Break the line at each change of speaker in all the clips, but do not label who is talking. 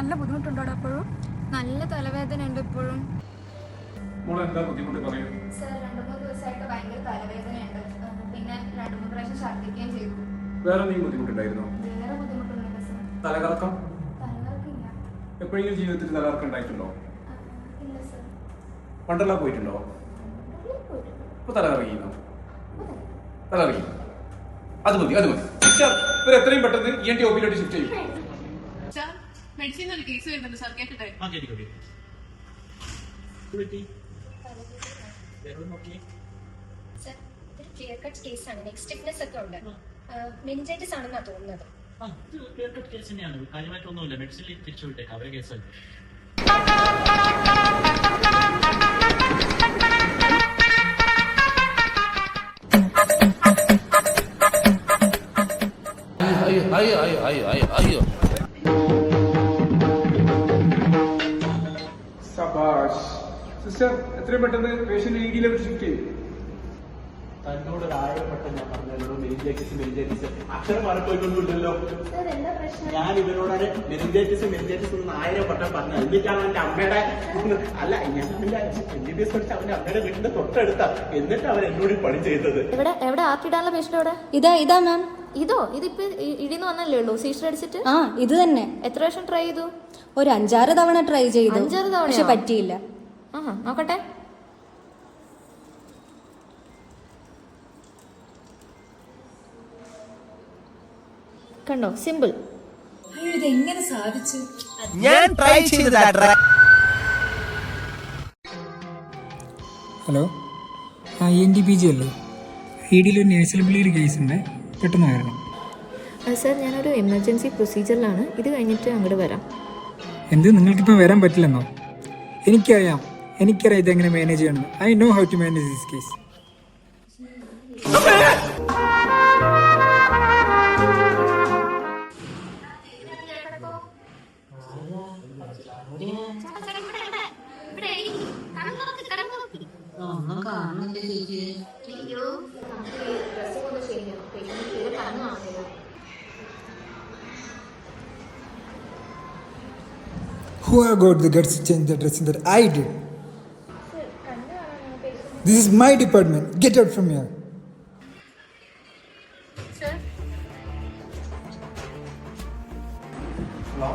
നല്ല ബുദ്ധിമുട്ടുണ്ടോടാ അപ്പോഴും?
നല്ല തലവേദന ഉണ്ട് ഇപ്പോഴും.
സർ 2-3 ദിവസമായിട്ട് ഭയങ്കര തലവേദനയുണ്ട്. പിന്നെ 2-3 പ്രാവശ്യം ഛർദ്ദിക്കുകയും ചെയ്തു.
വേറെ എന്തെങ്കിലും ബുദ്ധിമുട്ടുണ്ടായിരുന്നോ?
വേറെ ബുദ്ധിമുട്ടൊന്നുമില്ല സർ.
തലകറക്കം
തലകറക്കില്ല.
എപ്പോഴെങ്കിലും ജീവിതത്തിൽ തലകറക്കം ഉണ്ടായിട്ടുണ്ടോ?
ഇല്ല സർ.
വണ്ടർല പോയിട്ടുണ്ടോ? ഇപ്പൊ തലകറങ്ങിയോ? തലകറങ്ങി. അത് മതി. ഇവർ എത്രയും പെട്ടെന്ന് ENT OPയിലോട്ട് ഷിഫ്റ്റ് ചെയ്യും.
മെഡിസിൻ ഒരു കേസ് വരുന്നുണ്ട് സാർ, കേട്ടിട്ടെ?
സർ, ഇതൊരു ക്ലിയർ കട്ട് കേസാണ്. നെക്ക് സ്റ്റിഫ്നെസ് ഒക്കെ ഉണ്ട്. മെനിഞ്ചൈറ്റിസ് ആണെന്നാ തോന്നുന്നത്.
ക്ലിയർ കട്ട് കേസ് തന്നെയാണ്, കാര്യമായിട്ടൊന്നുമില്ല. മെഡിസിനിൽ തിരിച്ചു വിട്ടേക്കാം, അവരെ കേസല്ല.
അയ്യോ സബാഷ്. സിസ്റ്റർ എത്രയും പെട്ടെന്ന് പേഷ്യന്റ് EDയിലോട്ട് ഷിഫ്റ്റ് ചെയ്യും.
തന്നോട് 1000 വട്ടം ഞാൻ പറഞ്ഞല്ലോ മെനിഞ്ചൈറ്റിസ് അക്ഷരം മാറിപ്പോയിട്ടൊന്നുമില്ലല്ലോ.
സർ എന്താ പ്രശ്നം?
ഞാൻ ഇവരോട് മെനിഞ്ചൈറ്റിസ് എന്ന് 1000 വട്ടം പറഞ്ഞു. എന്നിട്ടാണ് അവന്റെ അമ്മയുടെ അല്ല ഞാൻ MBBS പഠിച്ച അവന്റെ അമ്മയുടെ വീടിന്റെ തൊട്ടടുത്ത. എന്നിട്ട് അവൻ എന്നോട് പണി ചെയ്തത്.
എവിടെ ആർക്കിടാനുള്ള പേഷ്യന്റ് എവിടെ?
ഇതാ മാം.
ഇതിപ്പോ ഇടിന്ന് വന്നല്ലേ ഉള്ളൂ സീസ്റ്റർ അടിച്ചിട്ട്?
ഇത് തന്നെ.
എത്ര പ്രാവശ്യം ട്രൈ ചെയ്തു?
ഒരു 5-6 തവണ ട്രൈ ചെയ്തു.
5-6 തവണ
പക്ഷെ പറ്റിയില്ല.
നോക്കട്ടെ. കണ്ടോ, സിമ്പിൾ.
ഇതെങ്ങനെ സാധിച്ചു?
ഞാൻ ട്രൈ ചെയ്തതാ.
ഹലോ, ENTPG അല്ലേ? EDയിൽ ഒരു നേഴ്സൽ ബ്ലീഡ് കേസ് ഉണ്ട്, പെട്ടെന്ന് വരണം.
സർ ഞാനൊരു എമർജൻസി പ്രൊസീജിയറിലാണ്. ഇത് കഴിഞ്ഞിട്ട് അങ്ങോട്ട് വരാം.
എന്ത്, നിങ്ങൾക്കിപ്പോൾ വരാൻ പറ്റില്ലെന്നോ? എനിക്കറിയാം ഇതെങ്ങനെ മാനേജ് ചെയ്യണം. I know how to manage this case. Who have got the guts to change the dressing that I did? This is my department. Get out from here.
Sir.
Hello?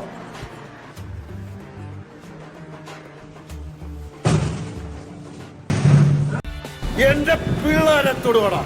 എന്റെ പിള്ളേരെ തൊടുവടാ.